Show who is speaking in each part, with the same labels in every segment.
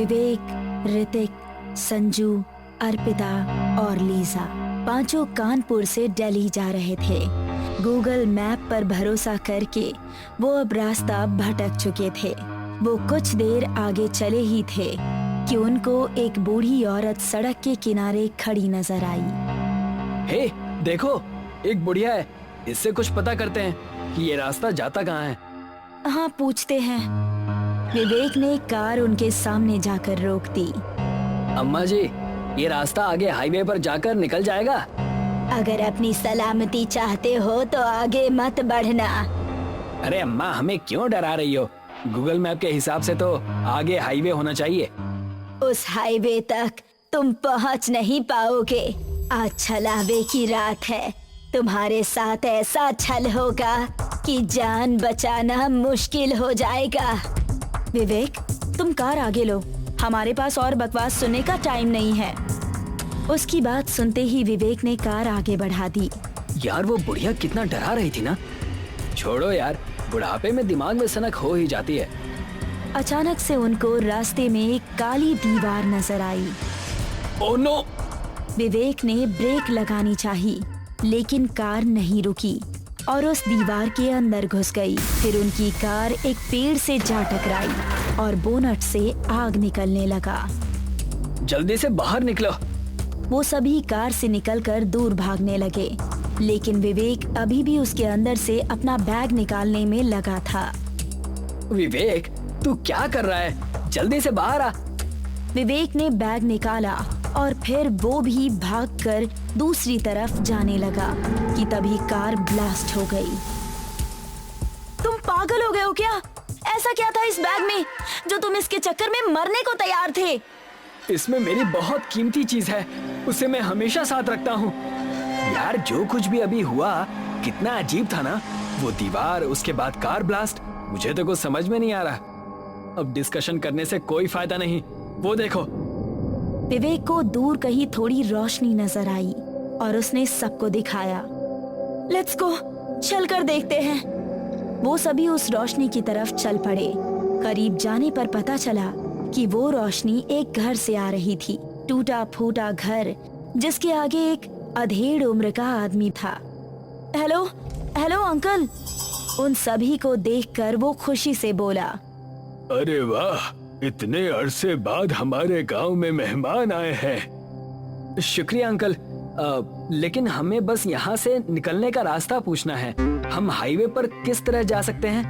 Speaker 1: विवेक, ऋतिक, संजू, अर्पिता और लीजा पांचों कानपुर से दिल्ली जा रहे थे। गूगल मैप पर भरोसा करके वो अब रास्ता भटक चुके थे। वो कुछ देर आगे चले ही थे कि उनको एक बूढ़ी औरत सड़क के किनारे खड़ी नजर आई।
Speaker 2: हे, देखो, एक बुढ़िया है। इससे कुछ पता करते हैं कि ये रास्ता जाता कहाँ है।
Speaker 1: हाँ, पूछते हैं। विवेक ने कार उनके सामने जाकर रोक दी।
Speaker 2: अम्मा जी, ये रास्ता आगे हाईवे पर जाकर निकल जाएगा।
Speaker 1: अगर अपनी सलामती चाहते हो तो आगे मत बढ़ना।
Speaker 2: अरे अम्मा, हमें क्यों डरा रही हो? गूगल मैप के हिसाब से तो आगे हाईवे होना चाहिए।
Speaker 1: उस हाईवे तक तुम पहुंच नहीं पाओगे। आज छलावे की रात है। तुम्हारे साथ ऐसा छल होगा कि जान बचाना मुश्किल हो जाएगा। विवेक, तुम कार आगे लो। हमारे पास और बकवास सुनने का टाइम नहीं है। उसकी बात सुनते ही विवेक ने कार आगे बढ़ा दी।
Speaker 2: यार, वो बुढ़िया कितना डरा रही थी ना। छोड़ो यार, बुढ़ापे में दिमाग में सनक हो ही जाती है।
Speaker 1: अचानक से उनको रास्ते में एक काली दीवार नजर आई।
Speaker 2: Oh no!
Speaker 1: विवेक ने ब्रेक लगानी चाहिए, लेकिन कार नहीं रुकी और उस दीवार के अंदर घुस गई। फिर उनकी कार एक पेड़ से जा टकराई और बोनट से आग निकलने लगा।
Speaker 2: जल्दी से बाहर निकलो।
Speaker 1: वो सभी कार से निकलकर दूर भागने लगे, लेकिन विवेक अभी भी उसके अंदर से अपना बैग निकालने में लगा था।
Speaker 2: विवेक, तू क्या कर रहा है? जल्दी से बाहर आ।
Speaker 1: विवेक ने बैग निकाला और फिर वो भी भागकर दूसरी तरफ जाने लगा कि तभी कार ब्लास्ट हो गई। तुम पागल हो गए हो क्या? ऐसा क्या था इस बैग में जो तुम इसके चक्कर में मरने को तैयार थे?
Speaker 2: इसमें मेरी बहुत कीमती चीज है, उसे मैं हमेशा साथ रखता हूँ। यार, जो कुछ भी अभी हुआ कितना अजीब था ना। वो दीवार, उसके बाद कार ब्लास्ट, मुझे तो कुछ समझ में नहीं आ रहा। अब डिस्कशन करने से कोई फायदा नहीं। वो देखो।
Speaker 1: विवेक को दूर कहीं थोड़ी रोशनी नजर आई और उसने सबको दिखाया। लेट्स गो, चल कर देखते हैं। वो सभी उस रोशनी की तरफ चल पड़े। करीब जाने पर पता चला कि वो रोशनी एक घर से आ रही थी। टूटा फूटा घर, जिसके आगे एक अधेड़ उम्र का आदमी था। Hello hello uncle. उन सभी को देखकर वो खुशी से बोला,
Speaker 3: अरे वाह, इतने अरसे बाद हमारे गांव में मेहमान आए हैं।
Speaker 2: शुक्रिया अंकल। लेकिन हमें बस यहाँ से निकलने का रास्ता पूछना है। हम हाईवे पर किस तरह जा सकते हैं?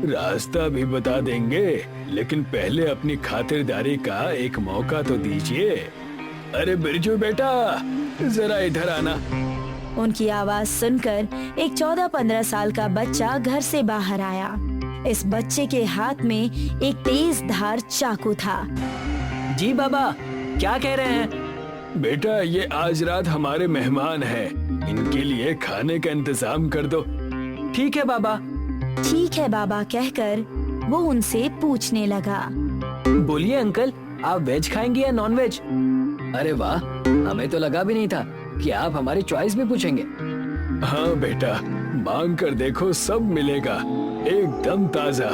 Speaker 3: रास्ता भी बता देंगे, लेकिन पहले अपनी खातिरदारी का एक मौका तो दीजिए। अरे बिरजू बेटा, जरा इधर आना।
Speaker 1: उनकी आवाज सुनकर एक 14-15 साल का बच्चा घर से बाहर आया। इस बच्चे के हाथ में एक तेज धार चाकू था।
Speaker 2: जी बाबा, क्या कह रहे हैं?
Speaker 3: बेटा, ये आज रात हमारे मेहमान हैं। इनके लिए खाने का इंतजाम कर दो।
Speaker 2: ठीक है बाबा।
Speaker 1: ठीक है बाबा कहकर वो उनसे पूछने लगा,
Speaker 2: बोलिए अंकल, आप वेज खाएंगे या नॉन वेज? अरे वाह, हमें तो लगा भी नहीं था कि आप हमारी चॉइस भी पूछेंगे।
Speaker 3: हाँ बेटा, मांग कर देखो, सब मिलेगा, एकदम ताजा।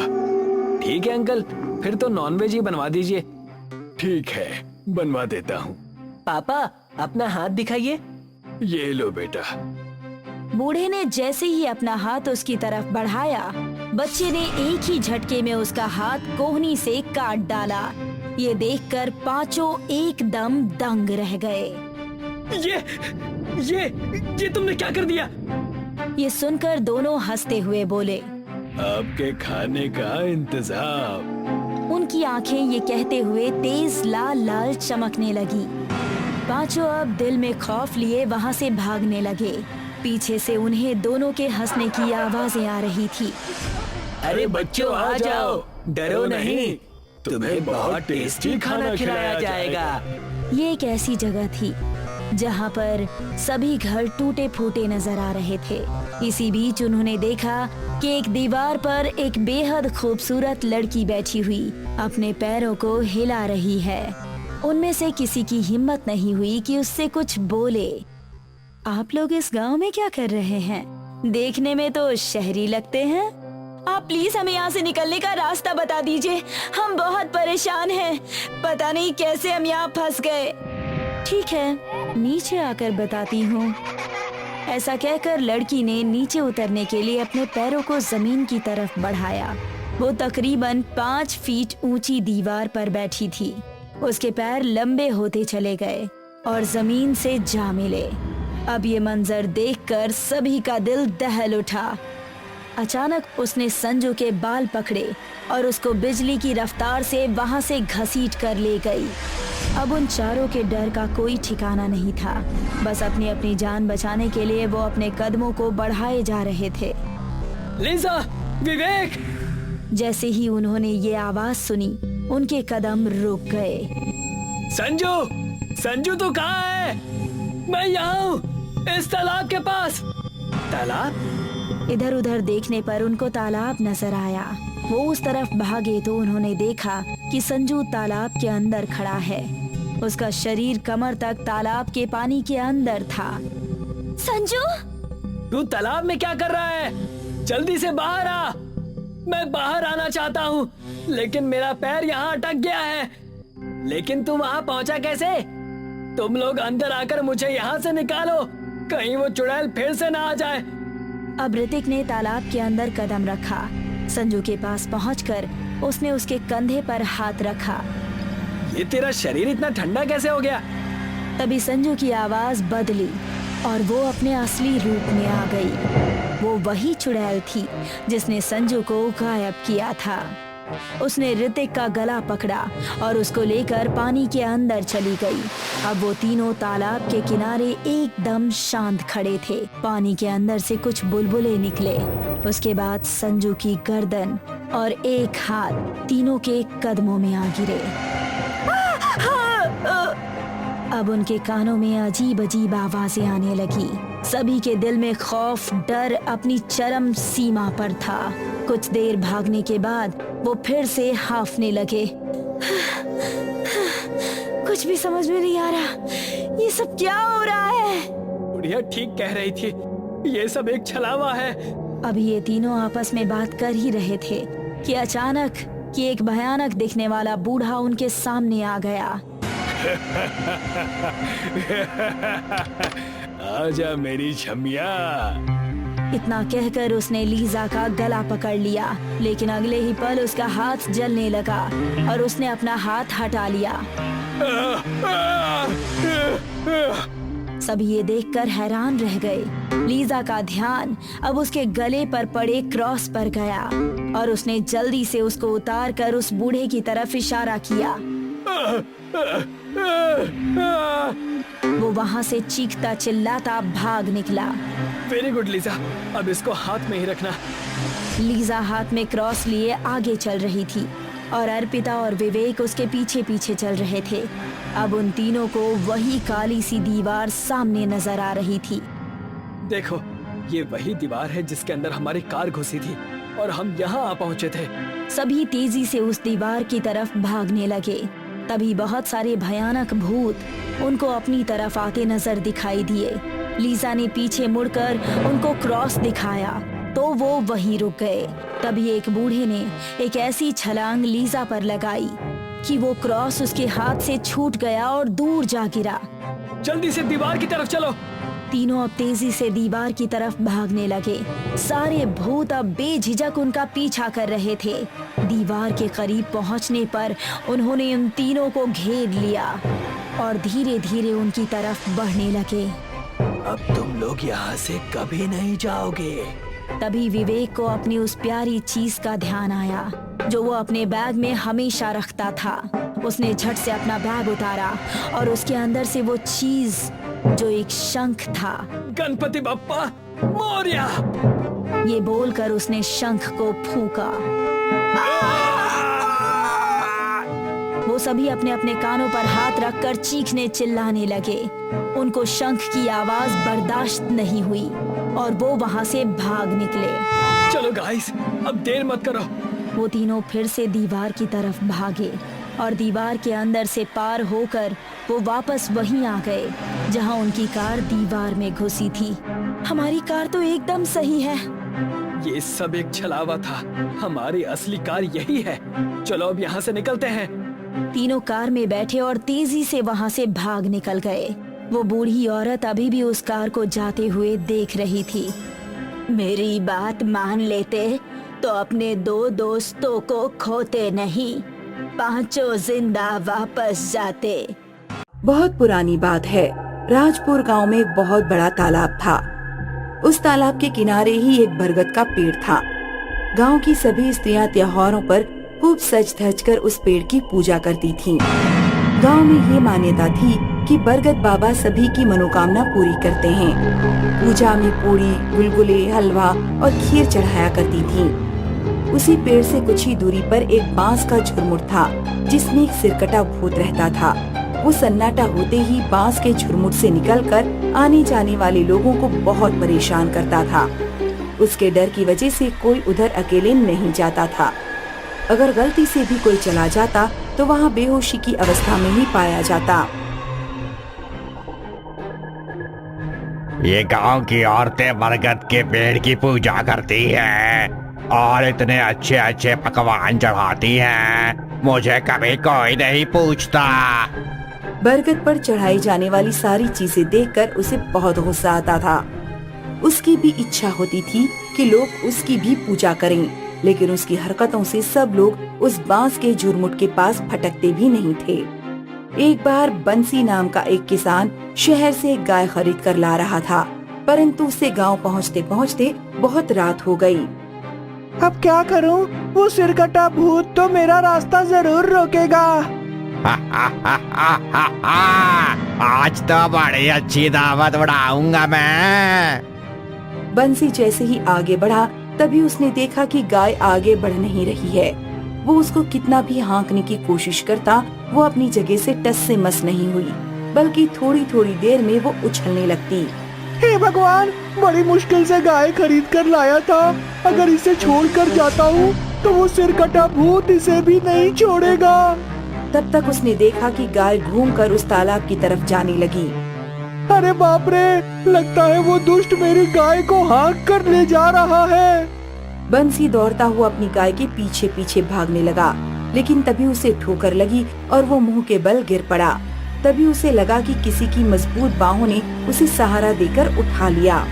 Speaker 2: ठीक है अंकल, फिर तो नॉन वेज ही बनवा दीजिए।
Speaker 3: ठीक है, बनवा देता हूँ।
Speaker 2: पापा, अपना हाथ दिखाइए।
Speaker 3: ये लो बेटा।
Speaker 1: बूढ़े ने जैसे ही अपना हाथ उसकी तरफ बढ़ाया, बच्चे ने एक ही झटके में उसका हाथ कोहनी से काट डाला। ये देखकर पांचों एकदम दंग रह गए।
Speaker 2: ये तुमने क्या कर दिया?
Speaker 1: ये सुनकर दोनों हंसते हुए बोले,
Speaker 3: आपके खाने का इंतजाम।
Speaker 1: उनकी आंखें ये कहते हुए तेज लाल लाल चमकने लगी। पांचों अब दिल में खौफ लिए वहाँ से भागने लगे। पीछे से उन्हें दोनों के हंसने की आवाजें आ रही थी।
Speaker 2: अरे बच्चों, आ जाओ, डरो नहीं, तुम्हें बहुत टेस्टी खाना खिलाया जाएगा।
Speaker 1: ये एक ऐसी जगह थी जहाँ पर सभी घर टूटे फूटे नजर आ रहे थे। इसी बीच उन्होंने देखा कि एक दीवार पर एक बेहद खूबसूरत लड़की बैठी हुई अपने पैरों को हिला रही है। उनमें से किसी की हिम्मत नहीं हुई कि उससे कुछ बोले। आप लोग इस गांव में क्या कर रहे हैं? देखने में तो शहरी लगते हैं। आप प्लीज हमें यहाँ से निकलने का रास्ता बता दीजिए। हम बहुत परेशान हैं। पता नहीं कैसे हम यहाँ फंस गए। ठीक है, नीचे आकर बताती हूँ। ऐसा कहकर लड़की ने नीचे उतरने के लिए अपने पैरों को जमीन की तरफ बढ़ाया। वो तकरीबन 5 फीट ऊंची दीवार पर बैठी थी। उसके पैर लंबे होते चले गए और जमीन से जा मिले। अब ये मंजर देखकर सभी का दिल दहल उठा। अचानक उसने संजू के बाल पकड़े और उसको बिजली की रफ्तार से वहां से घसीट कर ले गई। अब उन चारों के डर का कोई ठिकाना नहीं था। बस अपनी अपनी जान बचाने के लिए वो अपने कदमों को बढ़ाए जा रहे थे।
Speaker 2: लीजा, विवेक!
Speaker 1: जैसे ही उन्होंने ये आवाज सुनी, उनके कदम रुक गए।
Speaker 2: संजू, संजू तू कहाँ है? मैं यहाँ हूँ, इस तालाब के पास। तालाब?
Speaker 1: इधर उधर देखने पर उनको तालाब नजर आया। वो उस तरफ भागे तो उन्होंने देखा कि संजू तालाब के अंदर खड़ा है। उसका शरीर कमर तक तालाब के पानी के अंदर था। संजू!
Speaker 2: तू तालाब में क्या कर रहा है? जल्दी से बाहर आ। मैं बाहर आना चाहता हूँ, लेकिन मेरा पैर यहाँ अटक गया है। लेकिन तू वहाँ पहुँचा कैसे? तुम लोग अंदर आकर मुझे यहाँ से निकालो, कहीं वो चुड़ैल फिर से ना आ जाए।
Speaker 1: अब ऋतिक ने तालाब के अंदर कदम रखा। संजू के पास पहुंचकर उसने उसके कंधे पर हाथ रखा।
Speaker 2: ये तेरा शरीर इतना ठंडा कैसे हो गया?
Speaker 1: तभी संजू की आवाज बदली और वो अपने असली रूप में आ गई। वो वही चुड़ैल थी जिसने संजू को गायब किया था। उसने ऋतिक का गला पकड़ा और उसको लेकर पानी के अंदर चली गई। अब वो तीनों तालाब के किनारे एकदम शांत खड़े थे। पानी के अंदर से कुछ बुलबुले निकले। उसके बाद संजू की गर्दन और एक हाथ तीनों के कदमों में आ गिरे। अब उनके कानों में अजीब अजीब आवाजें आने लगी। सभी के दिल में खौफ, डर अपनी चरम सीमा पर था। कुछ देर भागने के बाद वो फिर से हांफने लगे। कुछ भी समझ में नहीं आ रहा। ये सब क्या हो रहा है?
Speaker 2: बुढ़िया ठीक कह रही थी, ये सब एक छलावा है।
Speaker 1: अभी ये तीनों आपस में बात कर ही रहे थे कि अचानक एक भयानक दिखने वाला बूढ़ा उनके सामने आ गया।
Speaker 3: आजा मेरी छमिया।
Speaker 1: इतना कहकर उसने लीजा का गला पकड़ लिया, लेकिन अगले ही पल उसका हाथ जलने लगा और उसने अपना हाथ हटा लिया। सभी ये देखकर हैरान रह गए। लीजा का ध्यान अब उसके गले पर पड़े क्रॉस पर गया और उसने जल्दी से उसको उतार कर उस बूढ़े की तरफ इशारा किया। वो वहाँ से चीखता चिल्लाता भाग निकला।
Speaker 2: वेरी गुड लीजा, अब इसको हाथ में ही रखना।
Speaker 1: लीजा हाथ में क्रॉस लिए आगे चल रही थी और अर्पिता और विवेक उसके पीछे पीछे चल रहे थे। अब उन तीनों को वही काली सी दीवार सामने नजर आ रही थी।
Speaker 2: देखो, ये वही दीवार है जिसके अंदर हमारी कार घुसी थी और हम यहाँ आ पहुँचे थे।
Speaker 1: सभी तेजी से उस दीवार की तरफ भागने लगे। तभी बहुत सारे भयानक भूत उनको अपनी तरफ आते नजर दिखाई दिए। लीजा ने पीछे मुड़कर उनको क्रॉस दिखाया तो वो वहीं रुक गए। तभी एक बूढ़े ने एक ऐसी छलांग लीजा पर लगाई कि वो क्रॉस उसके हाथ से छूट गया और दूर जा गिरा।
Speaker 2: जल्दी से दीवार की तरफ चलो।
Speaker 1: तीनों अब तेजी से दीवार की तरफ भागने लगे। सारे भूत अब बेझिझक उनका पीछा कर रहे थे। दीवार के करीब पहुंचने पर उन्होंने उन तीनों को घेर लिया और धीरे धीरे उनकी तरफ बढ़ने लगे।
Speaker 2: अब तुम लोग यहाँ से कभी नहीं जाओगे।
Speaker 1: तभी विवेक को अपनी उस प्यारी चीज का ध्यान आया जो वो अपने बैग में हमेशा रखता था। उसने झट से अपना बैग उतारा और उसके अंदर से वो चीज जो एक शंख था।
Speaker 2: गणपति बप्पा मोरया!
Speaker 1: ये बोलकर उसने शंख को फूंका। वो सभी अपने अपने कानों पर हाथ रखकर चीखने चिल्लाने लगे। उनको शंख की आवाज बर्दाश्त नहीं हुई और वो वहाँ से भाग निकले।
Speaker 2: चलो गाइस, अब देर मत करो।
Speaker 1: वो तीनों फिर से दीवार की तरफ भागे और दीवार के अंदर से पार होकर वो वापस वहीं आ गए जहां उनकी कार दीवार में घुसी थी। हमारी कार तो एकदम सही है,
Speaker 2: ये सब एक छलावा था। हमारी असली कार यही है। चलो अब यहाँ से निकलते हैं।
Speaker 1: तीनों कार में बैठे और तेजी से वहाँ से भाग निकल गए। वो बूढ़ी औरत अभी भी उस कार को जाते हुए देख रही थी। मेरी बात मान लेते तो अपने 2 दोस्तों को खोते नहीं, 5 जिंदा वापस जाते।
Speaker 4: बहुत पुरानी बात है। राजपुर गांव में एक बहुत बड़ा तालाब था। उस तालाब के किनारे ही एक बरगद का पेड़ था। गांव की सभी स्त्रियां त्योहारों पर खूब सज धज कर उस पेड़ की पूजा करती थीं। गांव में ये मान्यता थी कि बरगद बाबा सभी की मनोकामना पूरी करते हैं। पूजा में पूरी, गुलगुले, हलवा और खीर चढ़ाया करती थीं। उसी पेड़ से कुछ ही दूरी पर एक बांस का झुरमुट था, जिसमें एक सिरकटा भूत रहता था। वो सन्नाटा होते ही बांस के झुरमुट से निकलकर आने जाने वाले लोगों को बहुत परेशान करता था। उसके डर की वजह से कोई उधर अकेले नहीं जाता था। अगर गलती से भी कोई चला जाता तो वहाँ बेहोशी की अवस्था में ही पाया जाता।
Speaker 5: ये गांव की औरतें बरगद के पेड़ की पूजा करती हैं और इतने अच्छे अच्छे पकवान चढ़ाती हैं। मुझे कभी कोई नहीं पूछता।
Speaker 4: बरगद पर चढ़ाई जाने वाली सारी चीजें देखकर उसे बहुत गुस्सा आता था। उसकी भी इच्छा होती थी कि लोग उसकी भी पूजा करें, लेकिन उसकी हरकतों से सब लोग उस बांस के झुरमुट के पास फटकते भी नहीं थे। एक बार बंसी नाम का एक किसान शहर से एक गाय खरीद कर ला रहा था, परंतु उसे गांव पहुंचते पहुंचते बहुत रात हो गई।
Speaker 6: अब क्या करूं? वो सिरकटा भूत तो मेरा रास्ता जरूर रोकेगा।
Speaker 5: आज तो बड़ी अच्छी दावत उड़ाऊंगा मैं।
Speaker 4: बंसी जैसे ही आगे बढ़ा तभी उसने देखा कि गाय आगे बढ़ नहीं रही है। वो उसको कितना भी हाँकने की कोशिश करता, वो अपनी जगह से टस से मस नहीं हुई, बल्कि थोड़ी थोड़ी देर में वो उछलने लगती।
Speaker 6: हे भगवान, बड़ी मुश्किल से गाय खरीद कर लाया था। अगर इसे छोड़कर जाता हूँ तो वो सिरकटा भूत इसे भी नहीं छोड़ेगा।
Speaker 4: तब तक उसने देखा कि गाय घूमकर उस तालाब की तरफ जाने लगी।
Speaker 6: अरे बाप रे, लगता है वो दुष्ट मेरी गाय को हाँक कर ले जा रहा है।
Speaker 4: बंसी दौड़ता हुआ अपनी गाय के पीछे पीछे भागने लगा, लेकिन तभी उसे ठोकर लगी और वो मुंह के बल गिर पड़ा। तभी उसे लगा कि किसी की मजबूत बाहों ने उसे सहारा देकर उठा लिया।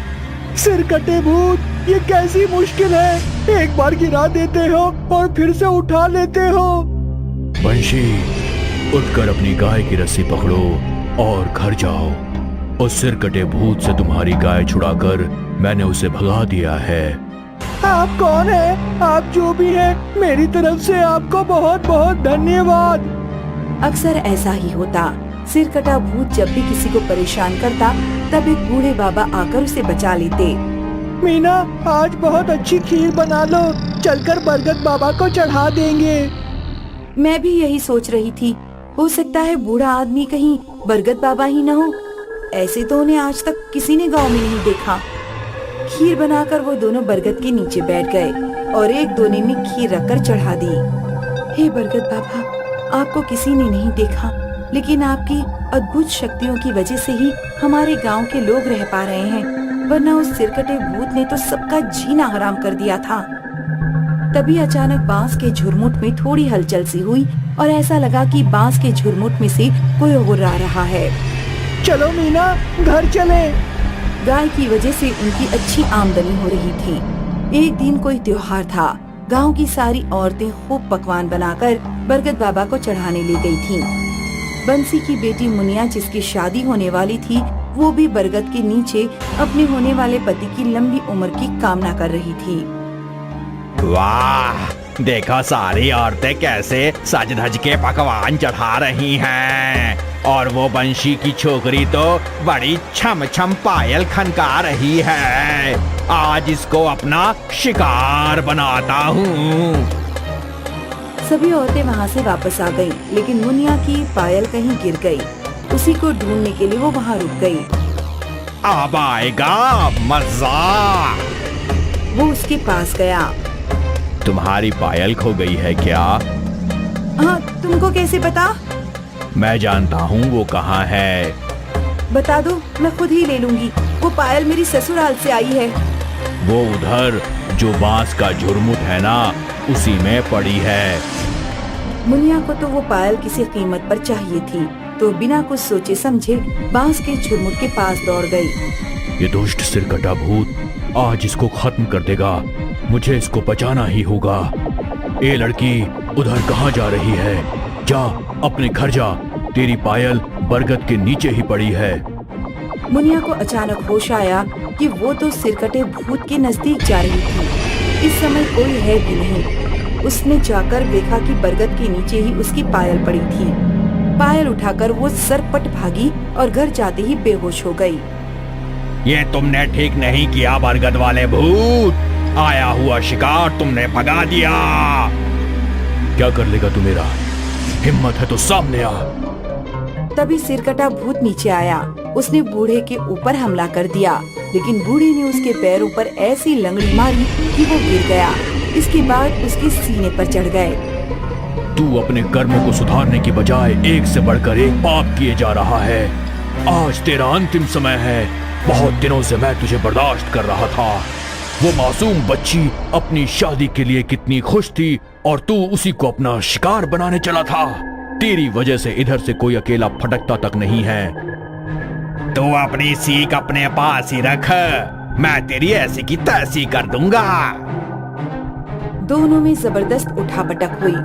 Speaker 6: सिरकटे भूत, ये कैसी मुश्किल है। एक बार गिरा देते हो और फिर से उठा लेते हो।
Speaker 3: बंशी, उठकर अपनी गाय की रस्सी पकड़ो और घर जाओ। उस सिरकटे भूत से तुम्हारी गाय छुड़ाकर मैंने उसे भगा दिया है।
Speaker 6: आप कौन है? आप जो भी हैं, मेरी तरफ से आपको बहुत बहुत धन्यवाद।
Speaker 4: अक्सर ऐसा ही होता। सिरकटा भूत जब भी किसी को परेशान करता, तब एक बूढ़े बाबा आकर उसे बचा लेते।
Speaker 6: मीना, आज बहुत अच्छी खीर बना लो, चलकर बरगद बाबा को चढ़ा देंगे।
Speaker 4: मैं भी यही सोच रही थी। हो सकता है बूढ़ा आदमी कहीं बरगद बाबा ही न हो। ऐसे तो उन्हें आज तक किसी ने गांव में नहीं देखा। खीर बनाकर वो दोनों बरगद के नीचे बैठ गए और एक दोने में खीर रखकर चढ़ा दी। हे बरगद बाबा, आपको किसी ने नहीं देखा, लेकिन आपकी अद्भुत शक्तियों की वजह से ही हमारे गांव के लोग रह पा रहे हैं, वरना उस सिरकटे भूत ने तो सबका जीना हराम कर दिया था। तभी अचानक बांस के झुरमुट में थोड़ी हलचल सी हुई और ऐसा लगा कि बांस के झुरमुट में से कोई गुर्रा रहा है।
Speaker 6: चलो मीना, घर चले।
Speaker 4: गाय की वजह से उनकी अच्छी आमदनी हो रही थी। एक दिन कोई त्योहार था। गांव की सारी औरतें खूब पकवान बनाकर बरगद बाबा को चढ़ाने ले गई थीं। बंसी की बेटी मुनिया, जिसकी शादी होने वाली थी, वो भी बरगद के नीचे अपने होने वाले पति की लंबी उम्र की कामना कर रही थी।
Speaker 5: वाह, देखो सारी औरतें कैसे सज धज के पकवान चढ़ा रही हैं और वो बंशी की छोकरी तो बड़ी छम छम पायल खनका रही है। आज इसको अपना शिकार बनाता हूँ।
Speaker 4: सभी औरतें वहाँ से वापस आ गईं, लेकिन मुनिया की पायल कहीं गिर गई। उसी को ढूंढने के लिए वो वहाँ रुक गई।
Speaker 5: अब आएगा मजा।
Speaker 4: वो उसके पास गया।
Speaker 3: तुम्हारी पायल खो गई है क्या?
Speaker 4: हाँ, तुमको कैसे पता?
Speaker 3: मैं जानता हूँ वो कहाँ है।
Speaker 4: बता दो, मैं खुद ही ले लूंगी। वो पायल मेरी ससुराल से आई है।
Speaker 3: वो उधर जो बांस का झुरमुट है ना, उसी में पड़ी है।
Speaker 4: मुनिया को तो वो पायल किसी कीमत पर चाहिए थी, तो बिना कुछ सोचे समझे बांस के झुरमुट के पास दौड़ गई।
Speaker 3: ये दुष्ट सिरकटा भूत आज इसको खत्म कर देगा, मुझे इसको बचाना ही होगा। ए लड़की, उधर कहाँ जा रही है? जा अपने घर जा, तेरी पायल बरगद के नीचे ही पड़ी है।
Speaker 4: मुनिया को अचानक होश आया कि वो तो सिरकटे भूत के नजदीक जा रही थी। इस समय कोई है भी नहीं। उसने जाकर देखा कि बरगद के नीचे ही उसकी पायल पड़ी थी। पायल उठाकर वो सरपट भागी और घर जाते ही बेहोश हो गई।
Speaker 5: ये तुमने ठीक नहीं किया बरगद वाले भूत, आया हुआ शिकार तुमने भगा दिया।
Speaker 3: क्या कर लेगा तू मेरा? हिम्मत है तो सामने आ।
Speaker 4: तभी सिरकटा भूत नीचे आया। उसने बूढ़े के ऊपर हमला कर दिया, लेकिन बूढ़े ने उसके पैरों पर ऐसी लंगड़ी मारी कि वो गिर गया। इसके बाद उसके सीने पर चढ़ गए।
Speaker 3: तू अपने कर्मों को सुधारने की बजाय एक से बढ़कर एक पाप किए जा रहा है। आज तेरा अंतिम समय है। बहुत दिनों से मैं तुझे बर्दाश्त कर रहा था। वो मासूम बच्ची अपनी शादी के लिए कितनी खुश थी और तू उसी को अपना शिकार बनाने चला था। तेरी वजह से इधर से कोई अकेला फटकता तक नहीं है।
Speaker 5: तू अपनी सीख अपने पास ही रख, मैं तेरी ऐसी की तैसी कर दूंगा।
Speaker 4: दोनों में जबरदस्त उठापटक हुई।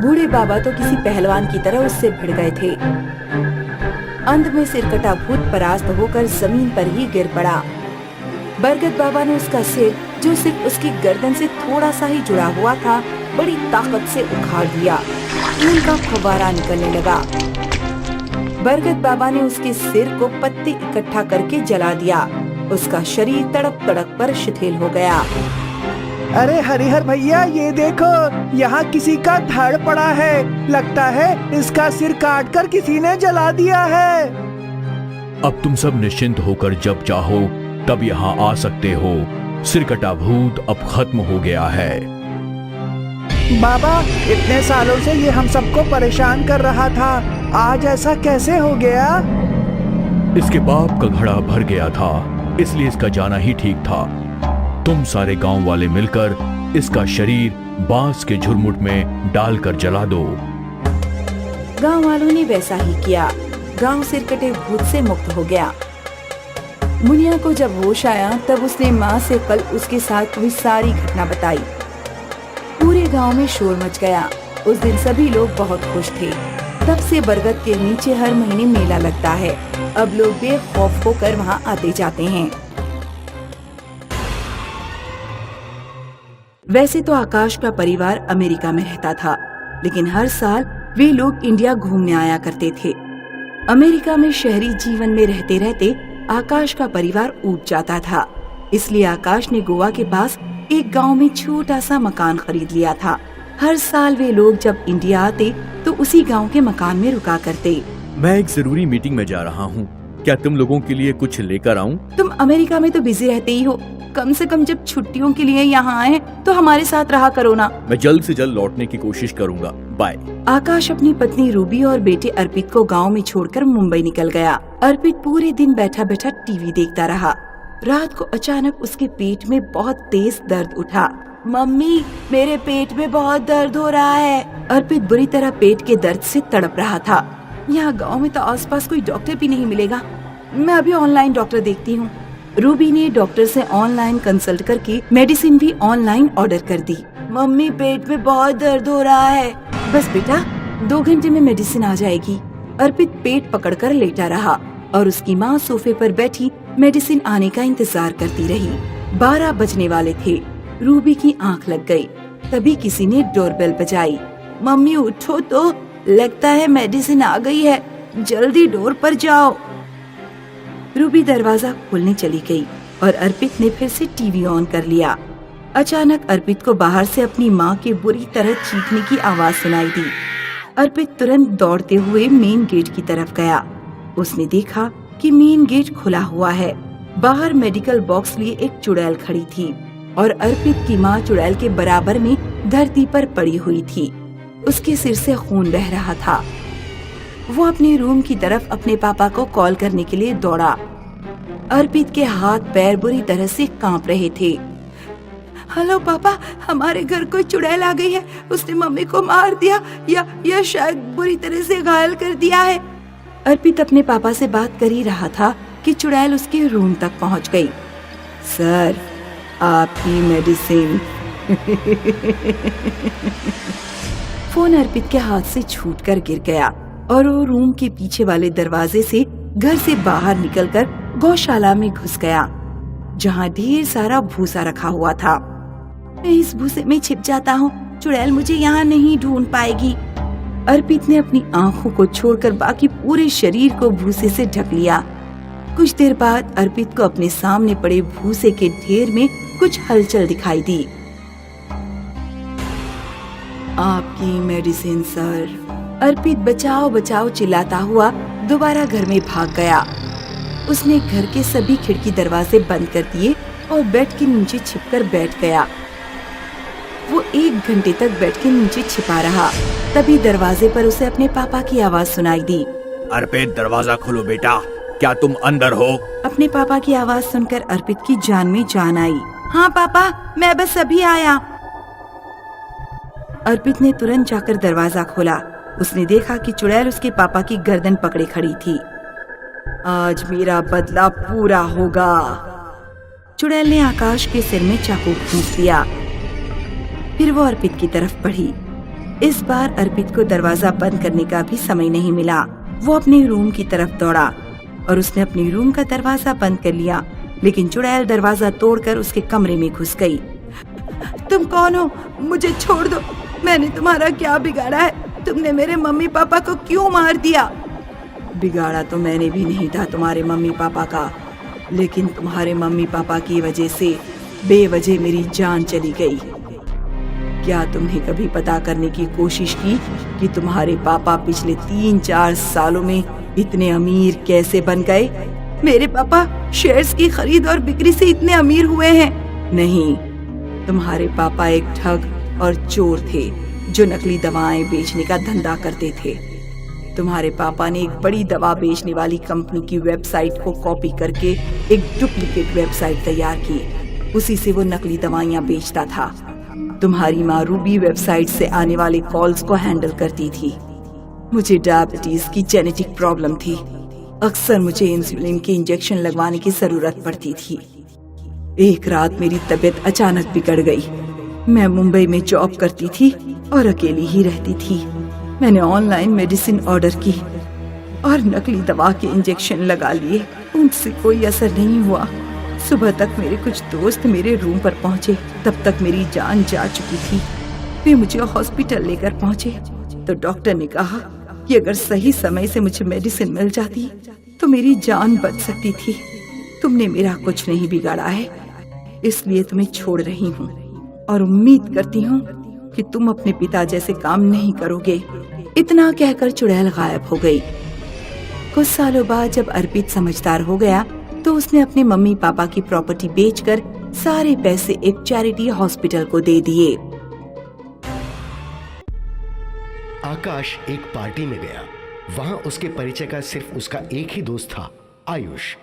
Speaker 4: बूढ़े बाबा तो किसी पहलवान की तरह उससे भिड़ गए थे। अंत में सिरकटा भूत परास्त होकर जमीन पर ही गिर पड़ा। बरगद बाबा ने उसका सिर, जो सिर्फ उसकी गर्दन से थोड़ा सा ही जुड़ा हुआ था, बड़ी ताकत से उखाड़ दिया। खून का फव्वारा निकलने लगा। बरगद बाबा ने उसके सिर को पत्ते इकट्ठा करके जला दिया। उसका शरीर तड़प तड़प कर शिथिल हो गया।
Speaker 6: अरे हरिहर भैया, ये देखो, यहाँ किसी का धड़ पड़ा है। लगता है इसका सिर काटकर किसी ने जला दिया है।
Speaker 3: अब तुम सब निश्चिंत होकर जब चाहो तब यहाँ आ सकते हो। सिरकटा भूत अब खत्म हो गया है।
Speaker 6: बाबा, इतने सालों से ये हम सबको परेशान कर रहा था, आज ऐसा कैसे हो गया?
Speaker 3: इसके पाप का घड़ा भर गया था, इसलिए इसका जाना ही ठीक था। तुम सारे गांव वाले मिलकर इसका शरीर बांस के झुरमुट में डालकर जला दो।
Speaker 4: गांव वालों ने वैसा ही किया। गांव सिरकटे भूत से मुक्त हो गया। मुनिया को जब होश आया तब उसने माँ से कल उसके साथ हुई सारी घटना बताई। पूरे गांव में शोर मच गया। उस दिन सभी लोग बहुत खुश थे। तब से बरगद के नीचे हर महीने मेला लगता है। अब लोग बेखौफ होकर वहाँ आते जाते हैं। वैसे तो आकाश का परिवार अमेरिका में रहता था, लेकिन हर साल वे लोग इंडिया घूमने आया करते थे। अमेरिका में शहरी जीवन में रहते रहते आकाश का परिवार ऊब जाता था, इसलिए आकाश ने गोवा के पास एक गांव में छोटा सा मकान खरीद लिया था। हर साल वे लोग जब इंडिया आते तो उसी गांव के मकान में रुका करते।
Speaker 3: मैं एक जरूरी मीटिंग में जा रहा हूँ, क्या तुम लोगों के लिए कुछ लेकर आऊँ?
Speaker 4: तुम अमेरिका में तो बिजी रहते ही हो, कम से कम जब छुट्टियों के लिए यहाँ आए तो हमारे साथ रहा करो ना।
Speaker 3: मैं जल्द से जल्द लौटने की कोशिश करूँगा, बाय।
Speaker 4: आकाश अपनी पत्नी रूबी और बेटे अर्पित को गांव में छोड़कर मुंबई निकल गया। अर्पित पूरे दिन बैठा बैठा टीवी देखता रहा। रात को अचानक उसके पेट में बहुत तेज दर्द उठा। मम्मी, मेरे पेट में बहुत दर्द हो रहा है। अर्पित बुरी तरह पेट के दर्द से तड़प रहा था। यहाँ गांव में तो आसपास कोई डॉक्टर भी नहीं मिलेगा, मैं अभी ऑनलाइन डॉक्टर देखती हूँ। रूबी ने डॉक्टर से ऑनलाइन कंसल्ट करके मेडिसिन भी ऑनलाइन ऑर्डर कर दी। मम्मी, पेट में बहुत दर्द हो रहा है। बस बेटा, 2 घंटे में मेडिसिन आ जाएगी। अर्पित पेट पकड़कर लेटा रहा और उसकी माँ सोफे पर बैठी मेडिसिन आने का इंतजार करती रही। 12 बजने वाले थे। रूबी की आंख लग गई। तभी किसी ने डोरबेल बजाई। मम्मी उठो तो, लगता है मेडिसिन आ गई है, जल्दी डोर पर जाओ। रूबी दरवाजा खोलने चली गई और अर्पित ने फिर से टीवी ऑन कर लिया। अचानक अर्पित को बाहर से अपनी माँ के बुरी तरह चीखने की आवाज सुनाई दी। अर्पित तुरंत दौड़ते हुए मेन गेट की तरफ गया। उसने देखा कि मेन गेट खुला हुआ है। बाहर मेडिकल बॉक्स लिए एक चुड़ैल खड़ी थी और अर्पित की माँ चुड़ैल के बराबर में धरती पर पड़ी हुई थी। उसके सिर से खून बह रहा था। वो अपने रूम की तरफ अपने पापा को कॉल करने के लिए दौड़ा। अर्पित के हाथ पैर बुरी तरह से कांप रहे थे। हेलो पापा, हमारे घर कोई चुड़ैल आ गई है। उसने मम्मी को मार दिया या शायद बुरी तरह से घायल कर दिया है। अर्पित अपने पापा से बात कर ही रहा था कि चुड़ैल उसके रूम तक पहुंच गई। सर, आपकी मेडिसिन। फोन अर्पित के हाथ से छूटकर गिर गया और वो रूम के पीछे वाले दरवाजे से घर से बाहर निकलकर गौशाला में घुस गया, जहाँ ढेर सारा भूसा रखा हुआ था। मैं इस भूसे में छिप जाता हूँ, चुड़ैल मुझे यहाँ नहीं ढूंढ पाएगी। अर्पित ने अपनी आंखों को छोड़कर बाकी पूरे शरीर को भूसे से ढक लिया। कुछ देर बाद अर्पित को अपने सामने पड़े भूसे के ढेर में कुछ हलचल दिखाई दी। आपकी मेडिसिन सर। अर्पित बचाओ बचाओ चिल्लाता हुआ दोबारा घर में भाग गया। उसने घर के सभी खिड़की दरवाजे बंद कर दिए और बेड के नीचे छिपकर बैठ गया। वो 1 घंटे तक बेड के नीचे छिपा रहा। तभी दरवाजे पर उसे अपने पापा की आवाज सुनाई दी।
Speaker 3: अर्पित, दरवाजा खोलो बेटा, क्या तुम अंदर हो?
Speaker 4: अपने पापा की आवाज सुनकर अर्पित की जान में जान आई। हाँ पापा, मैं बस अभी आया। अर्पित ने तुरंत जाकर दरवाजा खोला। उसने देखा कि चुड़ैल उसके पापा की गर्दन पकड़े खड़ी थी। आज मेरा बदला पूरा होगा। चुड़ैल ने आकाश के सिर में चाकू घूंस दिया। फिर वो अर्पित की तरफ बढ़ी। इस बार अर्पित को दरवाजा बंद करने का भी समय नहीं मिला। वो अपने रूम की तरफ दौड़ा और उसने अपने रूम का दरवाजा बंद कर लिया, लेकिन चुड़ैल दरवाजा तोड़कर उसके कमरे में घुस गई। तुम कौन हो? मुझे छोड़ दो। मैंने तुम्हारा क्या बिगाड़ा है? तुमने मेरे मम्मी पापा को क्यों मार दिया? बिगाड़ा तो मैंने भी नहीं था तुम्हारे मम्मी पापा का, लेकिन तुम्हारे मम्मी पापा की वजह से बेवजह मेरी जान चली गई। क्या तुमने कभी पता करने की कोशिश की कि तुम्हारे पापा पिछले 3-4 सालों में इतने अमीर कैसे बन गए? मेरे पापा शेयर्स की खरीद और बिक्री से इतने अमीर हुए हैं? नहीं, तुम्हारे पापा एक ठग और चोर थे जो नकली दवाएं बेचने का धंधा करते थे। तुम्हारे पापा ने एक बड़ी दवा बेचने वाली कंपनी की वेबसाइट को कॉपी करके एक डुप्लीकेट वेबसाइट तैयार की। उसी से वो नकली दवाइयां बेचता था। तुम्हारी माँ रूबी वेबसाइट से आने वाले कॉल्स को हैंडल करती थी। मुझे डायबिटीज की जेनेटिक प्रॉब्लम थी। अक्सर मुझे इंसुलिन के इंजेक्शन लगवाने की जरूरत पड़ती थी। एक रात मेरी तबीयत अचानक बिगड़ गई। मैं मुंबई में जॉब करती थी और अकेली ही रहती थी। मैंने ऑनलाइन मेडिसिन ऑर्डर की और नकली दवा के इंजेक्शन लगा लिए। उनसे कोई असर नहीं हुआ। सुबह तक मेरे कुछ दोस्त मेरे रूम पर पहुंचे। तब तक मेरी जान जा चुकी थी। वे मुझे हॉस्पिटल लेकर पहुंचे तो डॉक्टर ने कहा कि अगर सही समय से मुझे मेडिसिन मिल जाती तो मेरी जान बच सकती थी। तुमने मेरा कुछ नहीं बिगाड़ा है, इसलिए तुम्हें छोड़ रही हूँ और उम्मीद करती हूँ कि तुम अपने पिता जैसे काम नहीं करोगे। इतना कहकर चुड़ैल गायब हो गई। कुछ सालों बाद जब अर्पित समझदार हो गया तो उसने अपने मम्मी पापा की प्रॉपर्टी बेचकर सारे पैसे एक चैरिटी हॉस्पिटल को दे दिए।
Speaker 7: आकाश एक पार्टी में गया। वहां उसके परिचय का सिर्फ उसका एक ही दोस्त था, आयुष।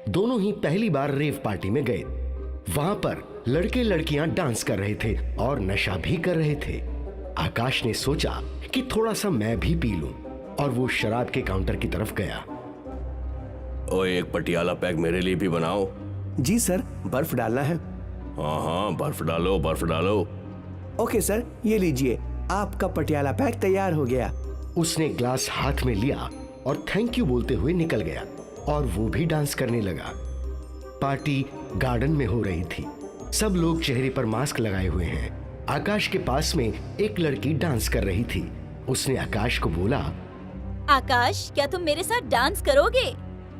Speaker 7: दोनों ही पहली बार रेव पार्टी में गए। वहां पर लड़के लड़कियां डांस कर रहे थे और नशा भी कर रहे थे। आकाश ने सोचा कि थोड़ा सा मैं भी पी लूं और वो शराब के काउंटर की तरफ गया।
Speaker 8: ओए, एक पटियाला पैक मेरे लिए भी बनाओ।
Speaker 6: जी सर, बर्फ डालना है।
Speaker 8: हाँ, बर्फ डालो, बर्फ डालो।
Speaker 6: ओके सर, ये लीजिए, आपका पटियाला पैक तैयार हो गया।
Speaker 7: उसने ग्लास हाथ में लिया और थैंक यू बोलते हुए निकल गया और वो भी डांस करने लगा। पार्टी गार्डन में हो रही थी। सब लोग चेहरे पर मास्क लगाए हुए हैं। आकाश के पास में एक लड़की डांस कर रही थी। उसने आकाश को बोला,
Speaker 1: आकाश, क्या तुम मेरे साथ डांस करोगे?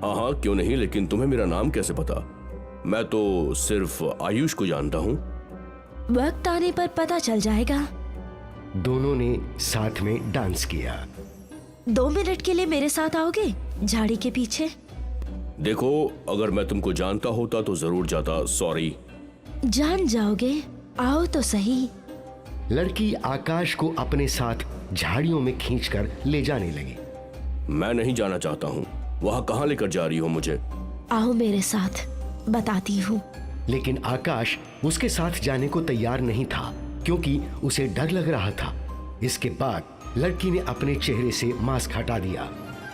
Speaker 8: हाँ हाँ, क्यों नहीं, लेकिन तुम्हें मेरा नाम कैसे पता? मैं तो सिर्फ आयुष को जानता हूँ।
Speaker 1: वक्त आने पर पता चल जाएगा।
Speaker 7: दोनों ने साथ में डांस किया।
Speaker 1: 2 मिनट के लिए मेरे साथ आओगे झाड़ी के पीछे?
Speaker 8: देखो, अगर मैं तुमको जानता होता तो जरूर जाता। सॉरी।
Speaker 1: जान जाओगे, आओ तो सही।
Speaker 7: लड़की आकाश को अपने साथ झाड़ियों में खींचकर ले जाने लगी।
Speaker 8: मैं नहीं जाना चाहता हूँ। वहाँ कहाँ लेकर जा रही हो मुझे?
Speaker 1: आओ मेरे साथ, बताती हूँ।
Speaker 7: लेकिन आकाश उसके साथ जाने को तैयार नहीं था क्योंकि उसे डर लग रहा था। इसके बाद लड़की ने अपने चेहरे से मास्क हटा दिया।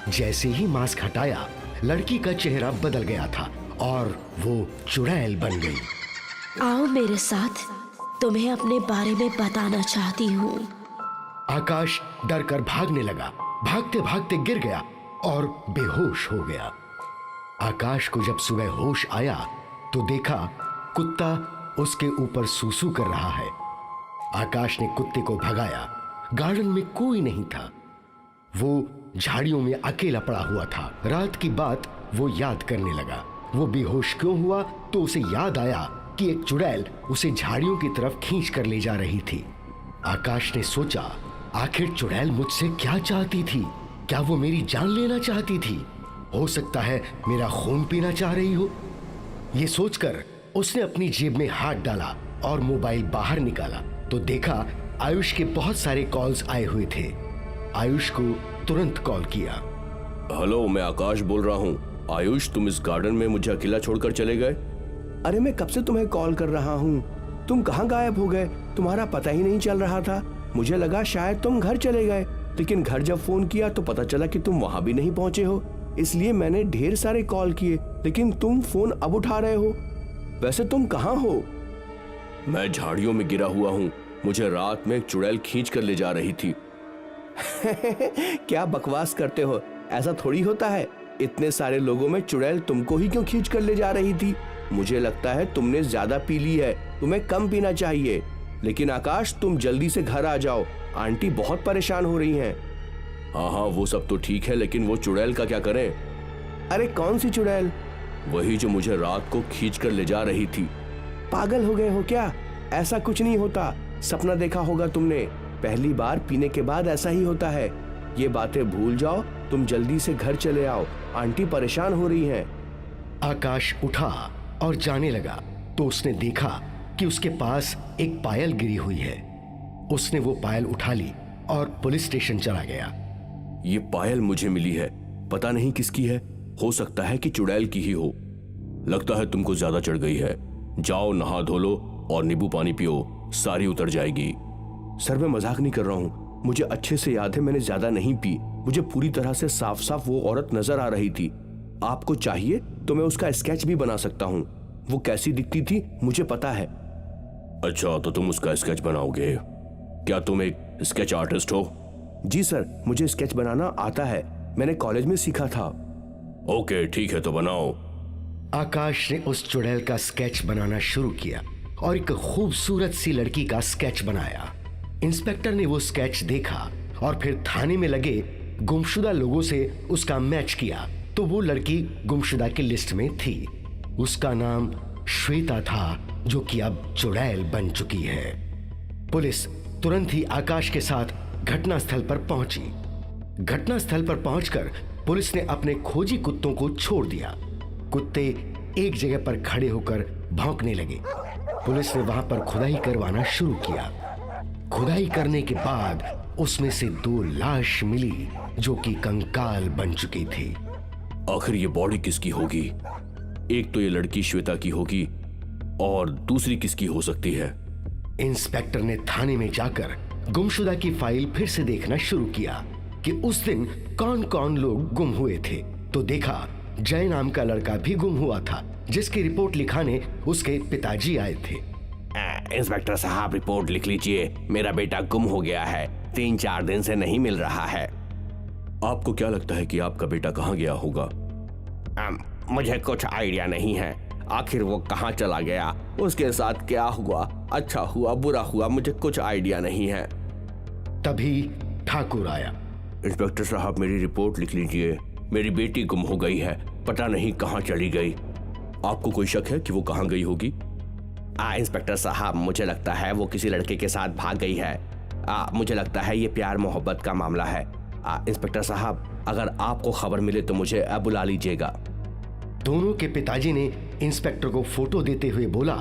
Speaker 7: जैसे ही मास्क हटाया, लड़की का चेहरा बदल गया था और वो चुड़ैल बन गई।
Speaker 1: आओ मेरे साथ, तुम्हें अपने बारे में बताना चाहती हूँ।
Speaker 7: आकाश डर कर भागने लगा। भागते भागते गिर गया और बेहोश हो गया। आकाश को जब सुबह होश आया तो देखा कुत्ता उसके ऊपर सूसू कर रहा है। आकाश ने कुत्ते को भगाया। गार्डन में कोई नहीं था। वो झाड़ियों में अकेला पड़ा हुआ था। रात की बात वो याद करने लगा। वो बेहोश क्यों हुआ तो उसे याद आया कि एक चुड़ैल उसे झाड़ियों की तरफ खींच कर ले जा रही थी। आकाश ने सोचा, आखिर चुड़ैल मुझसे क्या चाहती थी? क्या वो मेरी जान लेना चाहती थी? हो सकता है मेरा खून पीना चाह रही हो। ये सोचकर उसने अपनी जेब में हाथ डाला और मोबाइल बाहर निकाला तो देखा आयुष के बहुत सारे कॉल्स आए हुए थे। आयुष को तुरंत कॉल किया।
Speaker 8: हेलो, मैं आकाश बोल रहा हूँ। आयुष, तुम इस गार्डन में मुझे अकेला छोड़कर चले गए?
Speaker 2: अरे मैं कब से तुम्हें कॉल कर रहा हूँ, तुम कहाँ गायब हो गए? तुम्हारा पता ही नहीं चल रहा था। मुझे लगा शायद तुम घर चले गए, लेकिन घर जब फोन किया तो पता चला कि तुम वहाँ भी नहीं पहुँचे हो। इसलिए मैंने ढेर सारे कॉल किए, लेकिन तुम फोन अब उठा रहे हो। वैसे तुम कहाँ हो?
Speaker 8: मैं झाड़ियों में गिरा हुआ हूँ। मुझे रात में एक चुड़ैल खींच कर ले जा रही थी।
Speaker 2: क्या बकवास करते हो, ऐसा थोड़ी होता है। इतने सारे लोगों में चुड़ैल तुमको ही क्यों खींच कर ले जा रही थी? मुझे लगता है तुमने ज्यादा पी ली है, तुम्हें कम पीना चाहिए। लेकिन आकाश, तुम जल्दी से घर आ जाओ, आंटी बहुत परेशान हो रही हैं।
Speaker 8: हाँ, वो सब तो ठीक है, लेकिन वो चुड़ैल का क्या करें?
Speaker 2: अरे कौन सी चुड़ैल?
Speaker 8: वही जो मुझे रात को खींच कर ले जा रही थी।
Speaker 2: पागल हो गए हो क्या? ऐसा कुछ नहीं होता, सपना देखा होगा तुमने। पहली बार पीने के बाद ऐसा ही होता है। ये बातें भूल जाओ, तुम जल्दी से घर चले आओ, आंटी परेशान हो रही हैं।
Speaker 7: आकाश उठा और जाने लगा तो उसने देखा कि उसके पास एक पायल गिरी हुई है। उसने वो पायल उठा ली और पुलिस स्टेशन चला गया।
Speaker 8: ये पायल मुझे मिली है, पता नहीं किसकी है। हो सकता है कि चुड़ैल की ही हो। लगता है तुमको ज्यादा चढ़ गई है। जाओ, नहा धो लो और नींबू पानी पियो, सारी उतर जाएगी।
Speaker 2: सर, मैं मजाक नहीं कर रहा हूँ। मुझे अच्छे से याद है, मैंने ज्यादा नहीं पी। मुझे पूरी तरह से साफ साफ वो औरत नजर आ रही थी। आपको चाहिए तो मैं उसका स्केच भी बना सकता हूँ। वो कैसी दिखती थी मुझे पता है।
Speaker 8: अच्छा, तो तुम उसका स्केच बनाओगे? क्या तुम एक स्केच आर्टिस्ट हो?
Speaker 2: जी सर, मुझे स्केच बनाना आता है, मैंने कॉलेज में सीखा था।
Speaker 8: ओके, ठीक है, तो बनाओ।
Speaker 7: आकाश ने उस चुड़ैल का स्केच बनाना शुरू किया और एक खूबसूरत सी लड़की का स्केच बनाया। इंस्पेक्टर ने वो स्केच देखा और फिर थाने में लगे गुमशुदा लोगों से उसका मैच किया तो वो लड़की गुमशुदा की लिस्ट में थी। उसका नाम श्वेता था, जो कि अब चुड़ैल बन चुकी है। पुलिस तुरंत ही आकाश के साथ घटनास्थल पर पहुंची। घटनास्थल पर पहुंचकर पुलिस ने अपने खोजी कुत्तों को छोड़ दिया। कुत्ते एक जगह पर खड़े होकर भौंकने लगे। पुलिस ने वहां पर खुदाई करवाना शुरू किया। खुदाई करने के बाद उसमें से 2 लाश मिली जो कि कंकाल बन चुकी थी।
Speaker 8: आखिर ये बॉडी किसकी होगी? एक तो ये लड़की श्वेता की होगी और दूसरी किसकी हो सकती है?
Speaker 7: इंस्पेक्टर ने थाने में जाकर गुमशुदा की फाइल फिर से देखना शुरू किया कि उस दिन कौन कौन लोग गुम हुए थे। तो देखा जय नाम का लड़का भी गुम हुआ था, जिसकी रिपोर्ट लिखाने उसके पिताजी आए थे।
Speaker 5: इंस्पेक्टर साहब, रिपोर्ट लिख लीजिए। मेरा बेटा गुम हो गया है, 3-4 दिन से नहीं मिल रहा है।
Speaker 8: आपको क्या लगता है कि आपका बेटा कहाँ गया होगा?
Speaker 5: मुझे कुछ आइडिया नहीं है। आखिर वो कहाँ चला गया, उसके साथ क्या हुआ, अच्छा हुआ बुरा हुआ, मुझे कुछ आइडिया नहीं है।
Speaker 7: तभी ठाकुर आया।
Speaker 8: इंस्पेक्टर साहब, मेरी रिपोर्ट लिख लीजिए। मेरी बेटी गुम हो गई है, पता नहीं कहाँ चली गई। आपको कोई शक है कि वो कहाँ गई होगी?
Speaker 5: इंस्पेक्टर साहब, मुझे लगता है वो किसी लड़के के साथ भाग गई है। मुझे लगता है ये प्यार मोहब्बत का मामला है। इंस्पेक्टर साहब, अगर आपको खबर मिले तो मुझे बुला लीजिएगा।
Speaker 7: दोनों के पिताजी ने इंस्पेक्टर को फोटो देते हुए बोला,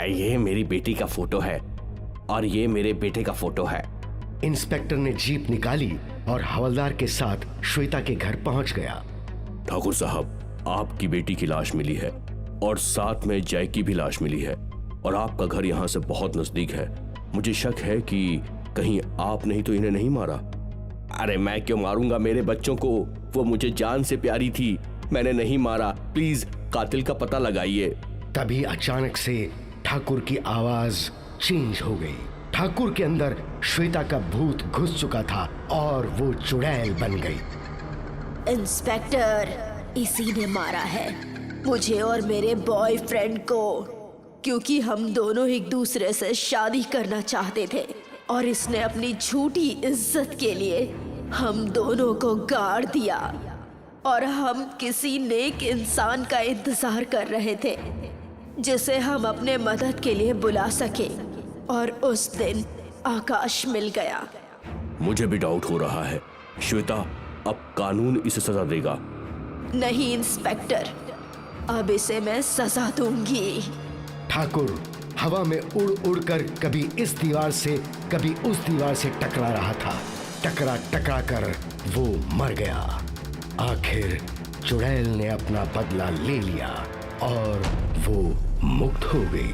Speaker 5: ये मेरी बेटी का फोटो है और ये मेरे बेटे का फोटो है।
Speaker 7: इंस्पेक्टर ने जीप निकाली और हवलदार के साथ श्वेता के घर पहुंच गया।
Speaker 8: ठाकुर साहब, आपकी बेटी की लाश मिली है और साथ में जय की भी लाश मिली है और आपका घर यहाँ से बहुत नजदीक है। मुझे शक है कि कहीं आपने ही तो इन्हें नहीं मारा। अरे मैं क्यों मारूंगा मेरे बच्चों को, वो मुझे जान से प्यारी थी, मैंने नहीं मारा, प्लीज कातिल का पता लगाइए।
Speaker 7: तभी अचानक से ठाकुर की आवाज चेंज हो गई। ठाकुर के अंदर श्वेता का भूत घुस चुका था और वो चुड़ैल बन गई।
Speaker 9: इंस्पेक्टर, इसी ने मारा है मुझे और मेरे बॉयफ्रेंड को, क्योंकि हम दोनों एक दूसरे से शादी करना चाहते थे और इसने अपनी झूठी इज्जत के लिए हम दोनों को गाड़ दिया और हम किसी नेक इंसान का इंतजार कर रहे थे जिसे हम अपने मदद के लिए बुला सके, और उस दिन आकाश मिल गया।
Speaker 8: मुझे भी डाउट हो रहा है श्वेता, अब कानून इसे सजा देगा।
Speaker 9: नहीं इंस्पेक्टर, अब इसे मैं सजा दूंगी।
Speaker 7: ठाकुर हवा में उड़ उड़ कर कभी इस दीवार से कभी उस दीवार से टकरा रहा था। टकरा टकरा कर वो मर गया। आखिर चुड़ैल ने अपना बदला ले लिया और वो मुक्त हो गई।